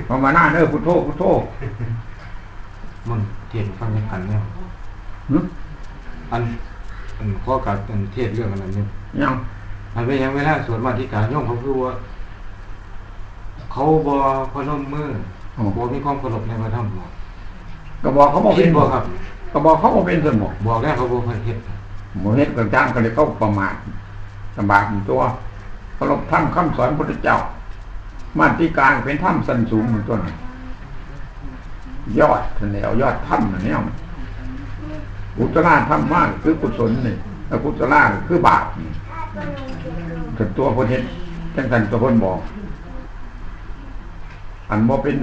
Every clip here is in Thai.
ภาวนาเด้อพุทโธพุทโธมันเทศฟังกันเนี่ยอันข้อการเทศเรื่องอะไรเนี่ยยังอันเป็นยังเวลาสวดมาธิการย่อมเขาคือว่าเขาบ่พนมมือบ่มีความเคารพในพระธรรมก็บอกเขาบอกเป็นบ่ครับก็บอกเขาบอกเป็นสมองบอกแล้วเขาบ่เคยเฮ็ดบ่เฮ็ดกับจ้างก็เลยเขาประมาทลำบากตัวเคารพธรรมคำสอนพระพุทธเจ้ามาธิการเป็นธรรมสั้นสูงเหมือนต้นยอดแนวยอดธรรมเนี่ยกุศลธรรมมากคือกุศลนี่แล้วกุศลคือบาปถึงตัวคนเฮ็ดจังซั่นตัวคนบอกอันบ่เป็น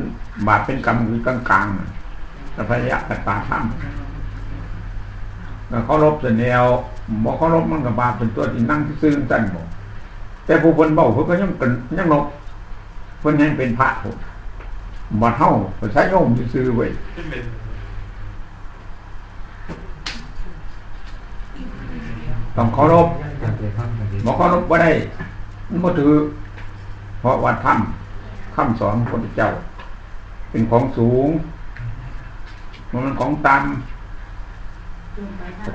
บาปเป็นกรรมคือกลางๆแต่พยะตัดตาธรรมแล้วเคารพแต่แนวบ่เคารพมันก็บาปเป็นตัวที่นั่งซื่อๆซั่นบ่แต่ผู้เพิ่นเว้าเพิ่นก็ยังลบเพิ่นยังเป็นพระพุ่นบ่เฮาก็ใช้โยมซื่อๆเว้ยต้องเคารพบ่เคารพบ่ได้มันบ่ถือเพราะว่าธรรมคำสอนของพระพุทธเจ้าเป็นของสูงมันของต่ำ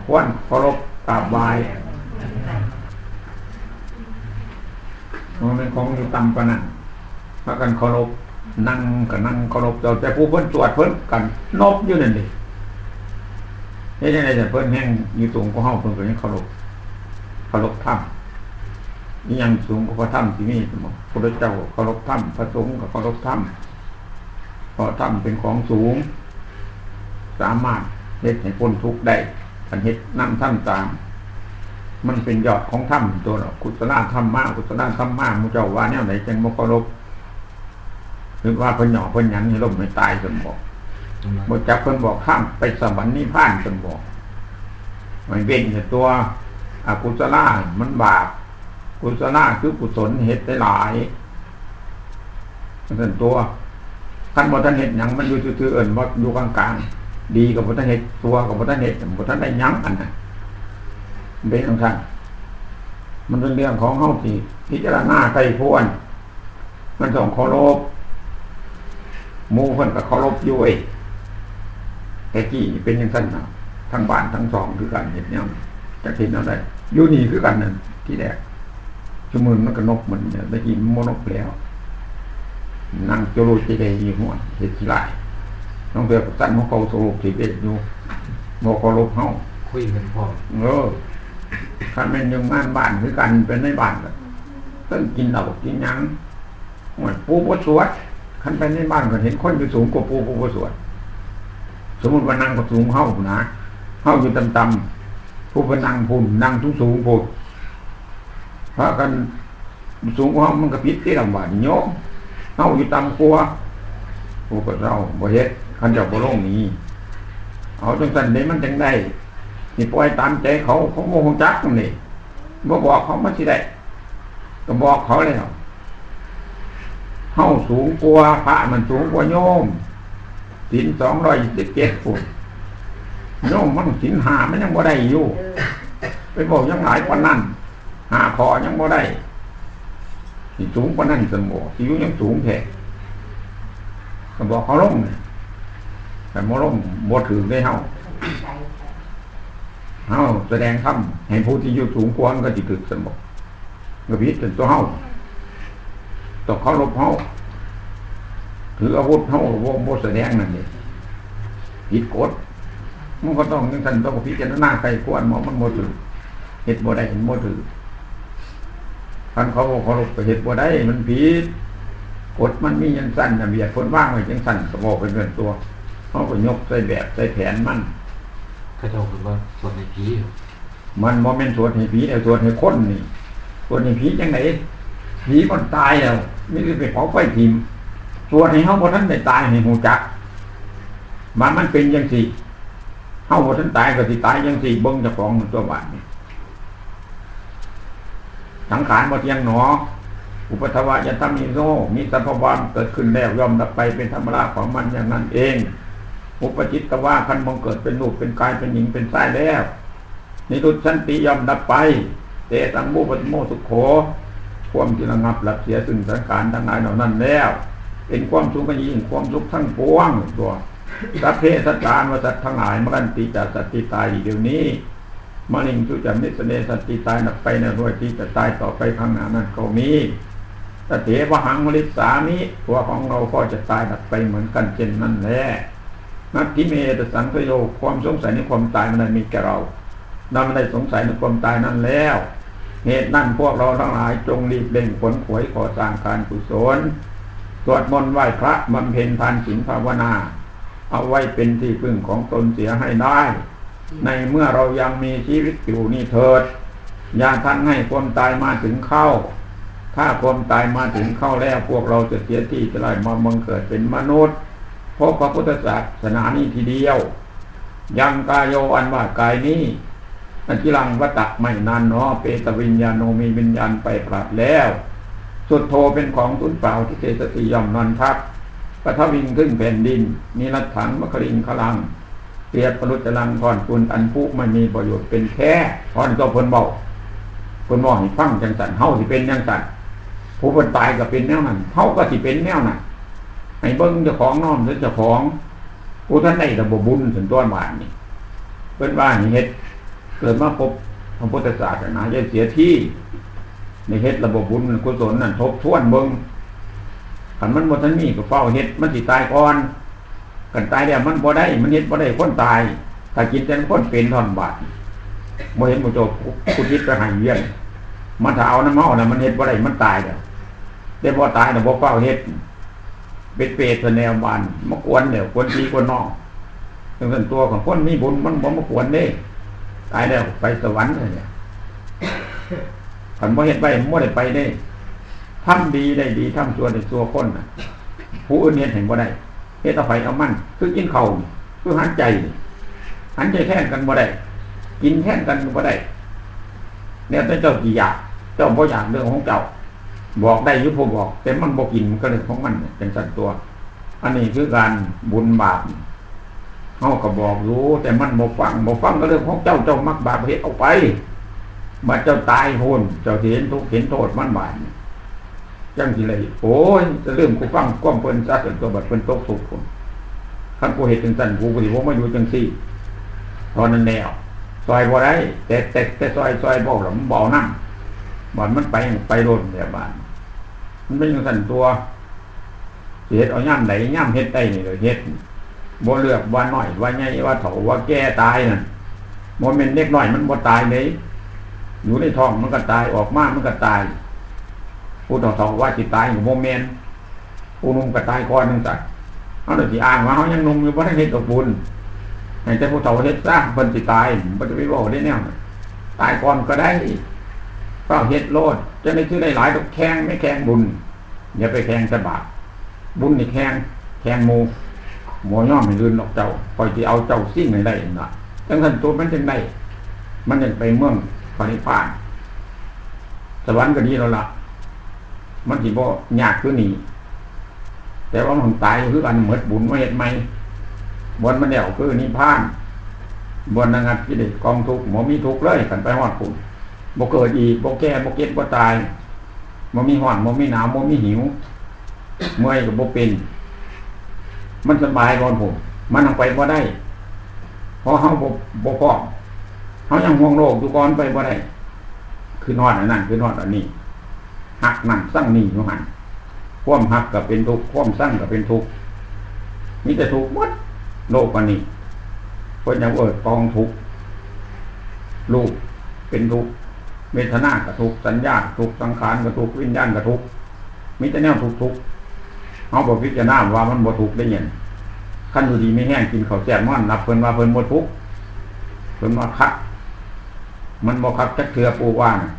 ควรเคารพกราบไหว้มันเป็นของอยู่ต่ำกว่านั้นพากันเคารพนั่งก็นั่งเคารพแต่ผู้เพิ่นสวดเพิ่นกันนบอยู่นั่นดิเฮ็ดจังได๋แต่เพิ่นแห่งอยู่สูงกว่าเฮาเพิ่นก็ยังเคารพธรรมนี่ยังสูงกว่าพระธรรมที่มีพระพุทธเจ้าเคารพธรรมพระสงฆ์ก็เคารพธรรมเพราะธรรมเป็นของสูงสามารถเฮ็ดให้พ้นทุกข์ได้คันเฮ็ดนำธรรมตามมันเป็นยอดของธรรมตัวกุศลธรรมะกุศลธรรมะหมู่เจ้าว่าแนวไหนจังบ่เคารพหรือว่าเพิ่นหย่อเพิ่นหยันให้ล้มให้ตายซั่นบ่จักเพิ่นบอกข้ามไปสวรรค์นิพพานซั่นบ่มันเว้นแต่ตัวอกุศลมันบาปกุศลคือกุศลเฮ็ดได้หลายนั่นตัวคันบ่ทันเฮ็ดหยังมันอยู่ซื่อๆเอิ้นบ่อยู่กลางๆดีกับบ่ทันเฮ็ดตัวกับบ่ทันเฮ็ดบ่ทันได้หยังอันนั้นเป็นจังซั่นมันเป็นเรื่องของเฮาที่พิจารณาใครควรมันต้องเคารพหมู่เพิ่นก็เคารพอยู่แต่กี้เป็นจังซั่นน่ะทั้งบ้านทั้งสองคือกันเฮ็ดแนวจักเฮ็ดแนวใดอยู่นี่คือกันนั่นที่แรกชั่วโมงมันก็นกมันเนี่ยได้กินมนกแล้วนั่งโจโรจิเดอยู่หัวเฮ็ดขี้ลายน้องเดือกับสั่นของเขาโซโลจิเดอยู่บ่เคารพเฮาคุยกันพอคันแม่นอยู่งานบ้านคือกันเป็นในบ้านก็ต้องกินเหล้ากินหยังเหมือนปู่บ่สวดคันไปในบ้านก็เห็นคนอยู่สูงกว่าปู่บ่สวดสมมุติว่านั่งก็สูงเฮาพุ่นนะเฮาอยู่ต่ำๆผู้เพิ่นนั่งพุ่นนั่งสูงๆพุ่นพากันสูงกว่าเฮามันก็ผิดที่ลำบากโยมเฮาอยู่ต่ำกว่าผู้ก็เราบ่เฮ็ดคันเจ้าบ่ลงนี้เอาจังซั่นได้มันจังได้นี่ปล่อยตามใจเขาบ่ฮู้จักนี่บ่บอกเขามันสิได้ก็บอกเขาแล้วเฮาสูงกว่าพระมันสูงกว่าโยมศีล227พุ่นโยมมันศีล5มันยังบ่ได้อยู่ไปบอกยังหลายปานนั้น5ข้อยังบ่ได้สิสูงปานนั้นซั่นบ่สิอยู่ยังสูงแท้ก็บอกเขาลงแต่บ่ลงบ่ถึงได้เฮาแสดงธรรมให้ผู้ที่อยู่สูงกว่าก็สิถึกซั่นบ่ก็ผิดเป็นตัวเฮาต้องเคารพเฮาถืออาวุธเฮาบ่แสดงนั่นนี่ผิดกฎมันก็ต้องจังซั่นต้องพิจารณาใครควรมันบ่ถือเฮ็ดบ่ได้เห็นบ่ถือคันเขาบ่เคารพก็เฮ็ดบ่ได้มันผิดกฎมันมีจังซั่นน่ะเบียดคนวางไว้จังซั่นก็บ่เป็นเงินตัวเฮาก็ยกใส่แบบใส่แผนมันเขาเจ้าคือว่าส่วนในผีมันบ่แม่นสวดให้ผีแต่สวดให้คนนี่สวดให้ผีจังได๋ผีมันตายแล้วมีแต่ไปเผาไฟทิ่มสวดให้เฮาบ่ทันได้ตายให้ฮู้จักมันเป็นจังซี่เฮาบ่ทันตายก็สิตายจังซี่เบิ่งเจ้าของตัวบาดนี่สังขารบ่เที่ยงหนออุปทวะยตัมมิโนมีสัพพะวามเกิดขึ้นแล้วย่อมดับไปเป็นธรรมดาของมันอย่างนั้นเองอุปจิตตวะคันบังเกิดเป็นรูปเป็นกายเป็นหญิงเป็นชายแล้วนิรุตสันติย่อมดับไปเตตังมุปะโมสุโขความที่ระงับหลับเสียซึ่งสังขารทั้งหลายเหล่านั้นแล้ว เป็นความสุขก็ยิ่งความสุขทั้งปวงตัวสัพเพสัตตานวสัตว์ทั้งหลายมรันติจัสัตติตายเดี๋ยวนี้มะลิงสุจัมิสเนสัตติตายนับไปในรวยที่จะตายต่อไปข้างหน้านั้นก็มีตเถวหังมลิสามิตัวของเราก็จะตายดับไปเหมือนกันเช่นนั้นแหละนัตถิเมตสังคโยความสงสัยในความตายมันมีแก่เราเราไม่ได้สงสัยในความตายนั้นแล้วเหตุนั้นพวกเราทั้งหลายจงรีบเร่งขนขวยก่อสร้างการกุศลสวดมนต์ไหว้พระบำเพ็ญทานศีลภาวนาเอาไว้เป็นที่พึ่งของตนเสียให้ได้ในเมื่อเรายังมีชีวิตอยู่นี่เถิดอย่าทันให้ความตายมาถึงเข้าถ้าความตายมาถึงเข้าแล้วพวกเราจะเสียที่จะได้มาบังเกิดเป็นมนุษย์พบพระพุทธศาสนานี้ทีเดียวยังกายโยอันว่ากายนี้นันจิรังวัตตะไม่นานเนาะเปตวิญญาโนมีวิญญาณไปปราดแล้วสุดโทเป็นของตุนเปล่าที่เทสติย่อมนอนทับปะทวิงขึ้นแผ่นดินนิรัตถังมะคลิงคลังเปรียบปรุจลังก่อนคุณอันผู้ไม่มีประโยชน์เป็นแค่พรก็พ้นเบาพ้นบ่ให้ฟังจังสันเฮาสิเป็นจังสันผู้คนตายก็เป็นแนวนั้นเฮาก็สิเป็นแนวนั้นให้เบิ่งเจ้าของน้อมเจ้าของผู้ท่านได้ระบบบุญถึงตัวบาทนี่เพิ่นว่าให้เฮ็ดเกิดมาพบพระพุทธศาสนาอย่าเสียที่ในเฮ็ดระบบบุญกุศลนั่นทบทวนเบิ่งคันมันบ่ทันมีก็เฝ้าเฮ็ดมันสิตายก่อนกันตายแล้วมันบ่ได้มันเฮ็ดบ่ได้คนตายถ้ากินแต่คนเป็นทอนบาทบ่เห็นบ่โจกุจิตไปให้เวียนมันถ้าเอาน้ำเมาน่ะมันเฮ็ดบ่ได้มันตายแล้วแต่บ่ตายน่ะบ่เฝ้าเฮ็ดเป็นเปรตแนวบ้านมากวนเนี่ยกวนพี่กวนน้องจังซั่นตัวของคนมีบุญมันบ่มากวนเด้ตายแล้วไปสวรรค์เนี่ยคันบ่เฮ็ดไว้บ่ได้ไปเด้ทำดีได้ดีทำชั่วได้ชั่วคนน่ะผู้อื่นเฮ็ดให้บ่ได้เฮ็ดเอาไผเอามันคือกินข้าวคือหันใจแทนกันบ่ได้กินแทนกันบ่ได้เนี่ยแต่เจ้าสิอยากเจ้าบ่อยากเรื่องของเจ้าบอกได้อยู่ผู้บอกแต่มันบ่กินมันก็เรื่องของมันจังซั่นตัวอันนี้คือการบุญบาปเฮาก็บอกอยู่แต่มันบ่ฟังก็เรื่องของเจ้ามักบาปเฮ็ดเอาไปบัดเจ้าตายโหนเจ้าเห็นทุกข์เห็นโทษมันบาดจังสิเลยโอ้ยจะเรื่องกูฟังก้มเพิ่นซะจนตัวบัดเพิ่นตกทุกข์พุ่นคันกูเฮ็ดจังซั่นกูก็สิบ่มาอยู่จังซี่เพราะนั้นแล้วซอยบ่ได้แต่ซอยบ่ล่ะมันบ่นำบ่มันไปโดนแบบบ้านมันเป็นจังซั่นตัวสิเฮ็ดเอายามใดยามเฮ็ดได้นี่ก็เฮ็ดบ่เลือกว่าน้อยว่าใหญ่ว่าเฒ่าว่าแก่ตายนั่นบ่แม่นเด็กน้อยมันบ่ตายเลยอยู่ในท้องมันก็ตายออกมามันก็ตายผู้เฒ่าว่าสิตายก็บ่แม่นผู้หนุ่มก็ตายก่อนจังซั่นเฮาสิอ้างว่าเฮายังหนุ่มอยู่บ่ได้เฮ็ดกับบุญให้แต่ผู้เฒ่าเฮ็ดซะเพิ่นสิตายบ่จะไปเว้าได้แนวตายก่อนก็ได้ก็เฮ็ดโลดจะได้ชื่อได้หลายดอกแข่งไม่แข่งบุญอย่าไปแข่งแต่บาปบุญนี่แข่งหมู่บ่ยอมให้ลื่นออกเจ้าคอยสิเอาเจ้าสิ่งให้ได้น่ะจังซั่นตัวมันจังได้มันจังไปเมืองพระนิพพานสวรรค์ก็ดีแล้วล่ะมันสิบ่ยากคือนี่แต่ว่ามันตายคือกันหมดบุญมาเฮ็ดใหม่บ่มันแล้วคือนิพพานบ่ระงับกิเลสกองทุกข์บ่มีทุกข์เลยกันไปฮอดพุ่นบ่เกิดอีกบ่แก่บ่เก็บบ่ตายบ่มีร้อนบ่มีหนาวบ่มีหิวเมื่อยก็บ่เป็นมันสบายก่อนผมมันทางไปบ่ได้เพราะเฮาบ่พร้อมเฮายังห่วงโลกอยู่ก่อนไปบ่ได้คือนอนอันนั้นคือนอนอันนี้หักนั่นสั่งนี่อยู่หั่นความหักก็เป็นทุกข์ความสั่งก็เป็นทุกข์มีแต่ทุกข์หมดโลกอันนี้เพิ่นยังกองทุกข์รูปเป็นทุกข์เวทนาก็ทุกข์สัญญาทุกข์สังขารก็ทุกข์วิญญาณก็ทุกข์มีแต่แนวทุกข์เฮาบ่พิจารณาว่ามันบ่ทุกข์ได้หยังคันอยู่ดีไม่แห้งกินข้าวแซ่บนอนหลับเพิ่นว่าเพิ่นบ่ทุกข์เพิ่นว่าคักมันบ่คักจักเทื่อปูว่าน่ะ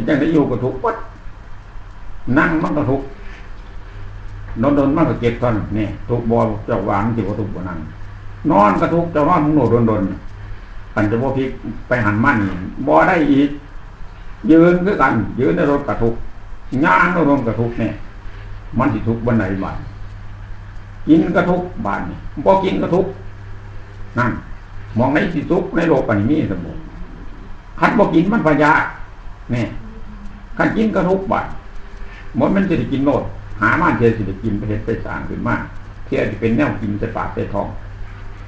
จังได้อยู่ก็ทุกข์วัดนั่งมันก็ทุกข์นอนมันก็เจ็บตอนนี่ทุกข์บ่เจ้าหวานสิบ่ทุกข์บ่นั่งนอนก็ทุกข์เจ้านอนมึงโนดนคันจะบ่พลิกไปหันมานี่บ่ได้อีกยืนคือกันยืนในรถก็ทุกข์ย่างในรถก็ทุกข์แน่มันสิทุกข์บ่ไหนบาดกินก็ทุกข์บาดนี่บ่กินก็ทุกข์นั่นมองไหนสิทุกข์ในโลกอันนี้สมมุติคันบ่กินมันพยาแน่คันกินก็ทุกข์บาดหมดมันสิได้กินโลด หามาเทียสิไปกินไปเฮ็ดไปสร้างขึ้นมาเทียสิเป็นแนวกินใส่ปากใส่ท้อง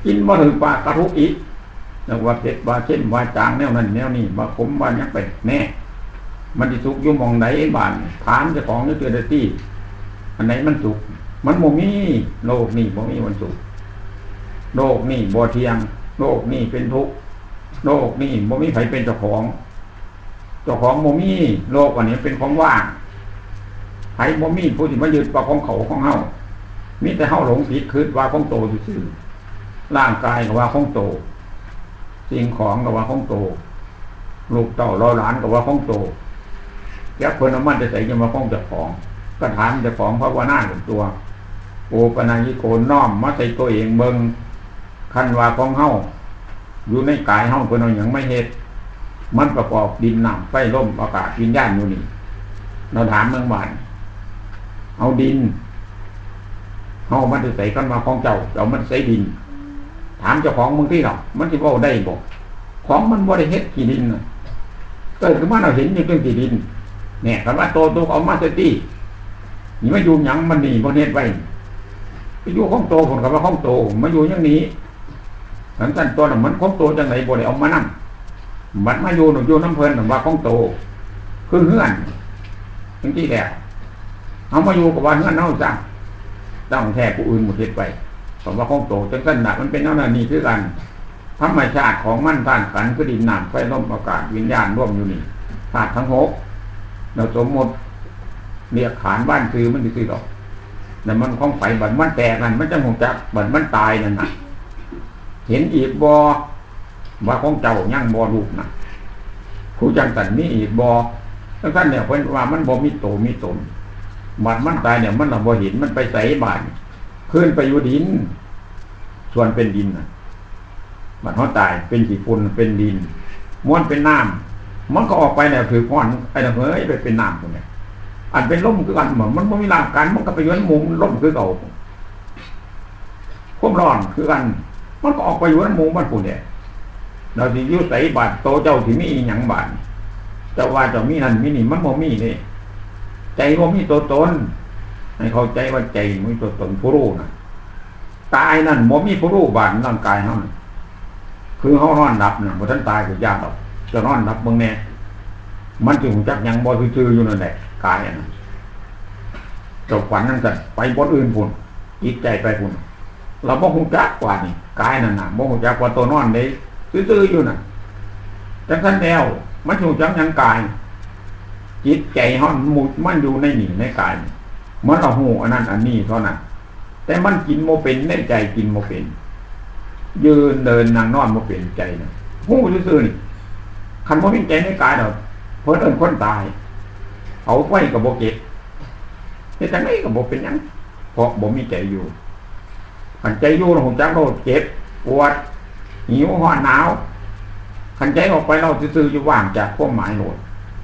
กินบ่ถึงปากกระทุกอีกแล้วว่าเผ็ดว่าเช่นว่าจางแนวนั้นแนวนี้ว่าขมว่าหยังไปแน่มันสิสุกอยู่หม่องใดบ้านถามเจ้าของนี่เตือนได้ติอันไหนมันสุกมันบ่มีโลกนี้บ่มีวันสุกโลกนี้บ่เที่ยงโลกนี้เป็นทุกข์โลกนี้บ่มีไผเป็นเจ้าของบ่มีโลกอันนี้เป็นของว่างไผบ่มีผู้ที่มายึดว่าของเขาของเฮามีแต่เฮาหลงผิดคิดว่าของโตซื่อๆร่างกายก็ว่าของโตสิ่งของก็ว่าของโตลูกเต้าหลานก็ว่าของโตแก่เพิ่นเอามันจะใส่ยังมาของเจ้าของก็ถามเจ้าของภาวนาเป็นตัวโอปนัญิโกน้อมมาใส่ตัวเองเบิ่งคันว่าของเฮาอยู่ในกายเฮาเพิ่นเอาหยังไม่เฮ็ดมันประกอบดินน้ำไฟลมอากาศวิญญาณอยู่นี่เราถามเมืองบ้านเอาดินเฮามันจะใส่กันมาของเจ้ามันใส่ดินถามเจ้าของมึงที่หรอกมันสิเว้าได้บ่ของมันบ่ได้เฮ็ดกี่ดินน่ะเกิดขึ้นมาเราเห็นอยู่เรื่องกี่ดินเนี่ยคันว่าโตเอามาใส่ตินี่มาอยู่หยังมันนี่บ่เฮ็ดไว้ไปอยู่ของโตผลก็ว่าของโตมาอยู่อย่างนี้ท่านตัวน่ะมันของโตจังได๋บ่ได้เอามานํบัดมาอยู่อยู่น้ำเพิ่นว่าของโตคือเฮือนจังซี่แหละเอามาอยู่กับว่าเฮือนเฮาจังต้องแท้ผู้อื่นบ่เฮ็ดไว้เพราะว่าของโตจังซั่นน่ะมันเป็นแนวนั้นนี่คือกันธรรมชาติของมันธาตุขันธ์คือดินน้ำไฟลมอากาศวิญญาณร่วมอยู่นี่ธาตุทั้ง6เราสมมุติเรียกขานบ้านคือมันซื่อๆดอกแต่มันของไฟบัดมันแตกนั่นมันจังฮู้จักบัดมันตายนั่นน่ะเห็นอีกบ่ว่าของเจ้ายังบ่รูปน่ะผู้จังสันมีอีกบ่ทั้งท่านเนี่ยเพิ่นว่ามันบ่มีโตมีตนบัดมันตายเนี่ยมันบ่เห็นมันไปไสบาดขึ้นไปอยู่ดินส่วนเป็นดินน่ะบัดเฮาตายเป็นขี้ฝุ่นเป็นดินม้วนเป็นน้ำมันก็ออกไปแล้วถือก้อนไอ้น่ะเฮ้ยไปเป็นน้ำพุ่นเนี่ยอันเป็นลมคือกันมันบ่มีร่างกายมันก็ไปอยู่ในมุมลมคือเก่าความร้อนคือกันมันก็ออกไปอยู่ในมุมมันพุ่นเนี่ยเราสิอยู่ไสบาดโตเจ้าที่มีอีหยังบาดเจ้าว่าเจ้ามีนั่นมีนี่มันบ่มีนี่ใจบ่มีตัวตนให้เข้าใจว่าใจมีตัวตนผู้รู้น่ะตายนั่นบ่มีผู้รู้บาดร่างกายเฮาคือเฮานอนหลับน่ะบ่ทันตายก็ยากดอกจะนอนหลับเบิ่งแน่มันสิฮู้จักหยังบ่ซื่อๆอยู่นั่นแหละกายอันนั้นเจ้าฝันนั่นก็ไปบ่อื่นพุ่นจิตใจไปพุ่นเราบ่ฮู้จักกว่านี่กายนั่นน่ะบ่ฮู้จักว่าตัวนอนได้ซื่อๆอยู่น่ะจังซั่นแล้วมันฮู้จักหยังกายจิตใจเฮามันอยู่ในนี่ในกายมันเอาฮู้อันนั้นอันนี้เท่านั้นแต่มันกินบ่เป็นในใจกินบ่เป็นยืนเดินนั่งนอนบ่เป็นใจน่ะฮู้ซื่อๆนี่คันบ่มีใจในกายดอกเพิ่นเอิ้นคนตายเอาไว้ก็บ่เก็บเฮ็ดจังได๋ก็บ่เป็นหยังเพราะบ่มีใจอยู่คันใจอยู่เราฮู้จักเราเจ็บปวดหิวร้อนหนาวคันใจออกไปเราซื่อๆอยู่ว่างจากความหมายโหด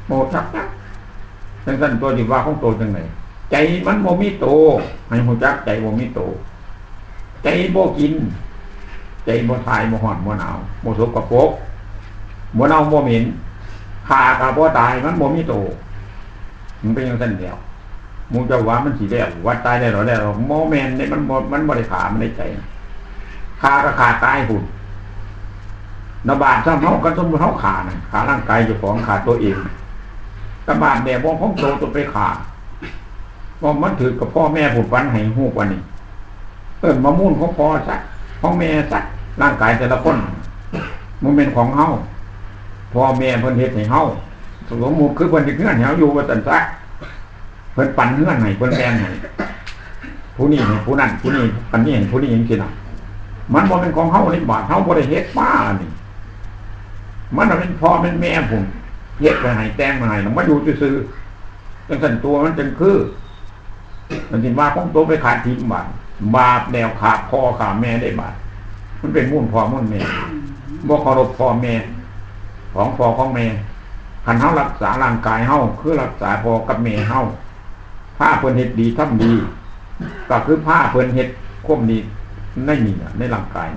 บ่จักจังซั่นตัวที่ว่าของโตจังได๋ใจมันบ่มีโตให้ฮู้จักใจบ่มีโตใจบ่กินใจบ่ทายบ่ร้อนบ่หนาวบ่สกปรกบ่เน่าบ่เหม็นฆ่าก็บ่ตายมันบ่มีโตมันเป็นจังซั่นแล้วหมู่เจ้าว่ามันสิแล้วว่าตายได้หรอแล้วบ่แม่นนี่มันบ่ได้ฆ่ามันได้ใจฆ่าก็ฆ่าตายพุ่นระบาดซ้ำเฮาก็สมมุติเฮาฆ่าน่ะฆ่าร่างกายเจ้าของฆ่าตัวเองกระบาดแบบบ่ของโตตัวไปฆ่าบ่มันถือกับพ่อแม่ผู้ฝันให้ฮู้ว่านี่มะม่วนของพ่อซักของแม่ซักร่างกายแต่ละคนมันเป็นของเฮาพ่อแม่เพิ่นเฮ็ดให้เฮาสมมุติคือเพิ่นสิเฮือนให้เฮาอยู่ว่าซั่นซะเพิ่นปั่นเฮือนให้เพิ่นแปลงให้ผู้นี้ให้ผู้นั้นผู้นี้ปันนี้ให้ผู้นี้จังซี่น่ะมันบ่เป็นของเฮาในบาดเฮาบ่ได้เฮ็ดมานี่มันเป็นพ่อเป็นแม่ผมเฮ็ดไว้ให้แต่งมาให้มันอยู่ซื่อๆจังซั่นตัวมันจังคือมันสิว่าของตัวไปขาดทิ้งบาปแนวขาดพ่อขาแม่ได้บาปมันเป็นมุ่นพ่อมุ่นแม่บ่เคารพพ่อแม่ของพ่อของแม่คันเฮารักษาร่างกายเฮาคือรักษาพ่อกับแม่เฮาถ้าเพิ่นเฮ็ดดีทำดีก็คือพาเพิ่นเฮ็ดความดีในนี่ในร่างกาย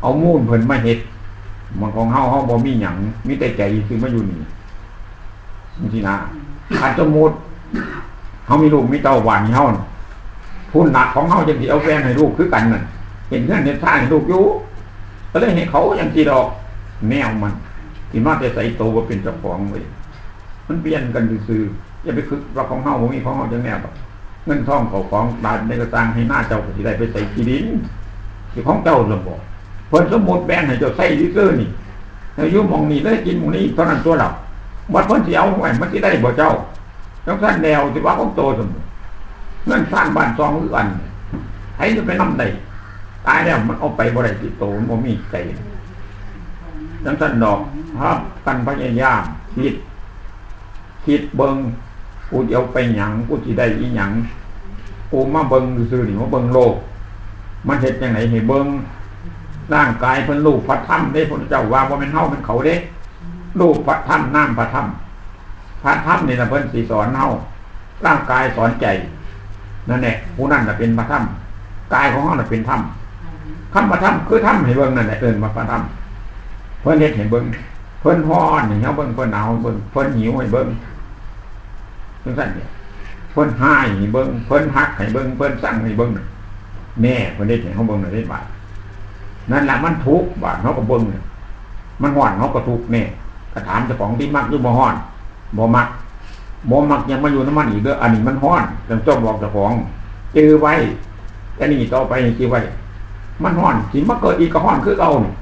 เอามุ่นเพิ่นมาเฮ็ดมันของเฮาบ่มีหยังมีแต่ใจคือมาอยู่นี่จังซี่นะคันสมมุติเฮามีลูกมีเต้าหวานเฮา ผู้หนักของเฮาจังสิเอาแฟนให้ลูกคือกันนั่นเห็นเพื่อนเห็นท่าให้ลูกอยู่ก็เลยให้เขาอย่างที่ดอกแนวมันที่มาแต่ใส่โตว่าเป็นเจ้าของไว้มันเปลี่ยนกันซื่ออย่าไปคึกว่าของเฮาบ่มีของเฮาจังแนวเงินทองเขาของบาทในกระตังให้หน้าเจ้าก็สิได้ไปใส่ที่ดินที่ของเจ้าสมบ่เพิ่นสมมุติแบ่งให้เจ้าใส่ซื่อนี่อายุมองนี่เลยกินมองนี่เท่านั้นตัวเราบัดเพิ่นสิเอาไว้มันสิได้บ่เจ้าจังซั่นแนวสิว่าของโตสมบ่เงินสร้างบ้านซองคือกันให้จะไปนำได้ตายแล้วมันเอาไปบ่ได้ติโตมันบ่มีใจจังซั่นดอกครับกันพยายามคิดเบิ่งกูจะเอาไปหยังกูสิได้อีหยังกูมาเบิ่งซื่อๆนี่มาเบิ่งโลกมันเฮ็ดจังได๋ให้เบิ่งร่างกายเพิ่นรูปพระธรรมเด้พระเจ้าว่าบ่แม่นเฮาเป็นเขาเด้รูปพระธรรมนามพระธรรมพระธรรมนี่ล่ะเพิ่นสิสอนเฮาร่างกายสอนใจนั่นแหละผู้นั้นน่ะเป็นพระธรรมกายของเฮาน่ะเป็นธรรมคำพระธรรมคือธรรมให้เบิ่งนั่นแหละเอิ้นว่าพระธรรมเพิ่นเฮ็ดให้เบิ่งเพิ่นร้อนให้เฮาเบิ่งเพิ่นหนาวเบิ่งเพิ่นหิวให้เบิ่งจังซั่นเนี่ยเพิ่นหายให้เบิ่งเพิ่นฮักให้เบิ่งเพิ่นสั่งให้เบิ่งแน่เพิ่นเฮ็ดให้เฮาเบิ่งได้บาดนั่นล่ะมันทุกข์บาดเฮาก็เบิ่งมันร้อนเฮาก็ทุกข์แน่ก็ถามเจ้าของที่มักหรือบ่ร้อนบ่มักยังมาอยู่น้ำมันอีกเด้ออันนี้มันร้อนจังต้องบอกเจ้าของจื้อไว้แต่นี่ต่อไปสิไว้มันร้อนสิมาเกิดอีกก็ร้อนคือเก่านี่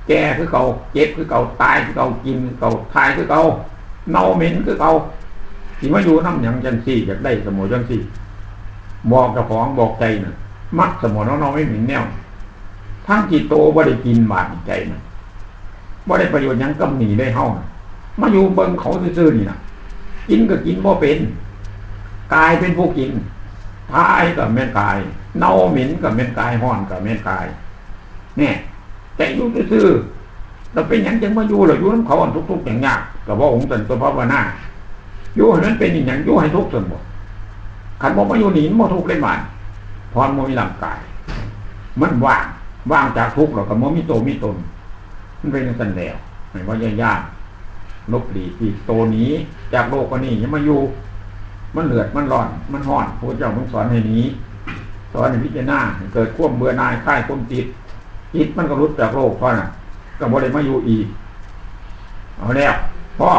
แก่คือเก่าเจ็บคือเก่าตายคือเก่ากินคือเก่าทายคือเก่าเน่าเหม็นคือเก่าสิมาอยู่น้ำหยังจังซี่อยากได้สมอจังซี่บอกเจ้าของบอกใจน่ะมักสมอน้องๆไม่เหม็นแนวทั้งจิตโตบ่ได้กินบาดใจน่ะบ่ได้ประโยชน์หยังกำหนีได้เฮาน่ะมาอยู่เบิ่งเขาซื่อๆนี่น่ะกินก็กินบ่เป็นกายเป็นผู้กินทายก็แม่นกายเน่าเหม็นก็แม่นกายร้อนก็แม่นกายแน่แต่อยู่ซื่อๆเราเป็นหยังจังมาอยู่ล่ะอยู่นำเขาอันทุกๆอย่างยากก็บ่องค์ตันตัวภาวนาอยู่ให้มันเป็นอีหยังอยู่ให้ทุกข์จนบ่คันบ่มาอยู่นี่มันบ่ทุกข์ได้บาดพรบ่มีร่างกายมันว่างจากทุกข์แล้วก็บ่มีโตมีตนมันเป็นจังซั่นแล้วให้ว่ายากลบหลีกที่โตนี้จากโลกก็นี่ยังมาอยู่มันเลือดมันร้อนมันร้อนพระเจ้าต้องสอนให้หนีสอนให้พิจารณาเกิดความเบื่อหน่ายคลายความติดมันก็หลุดจากโลกเพราะน่ะก็บ่ได้มาอยู่อีกเอาแล้วพ่อ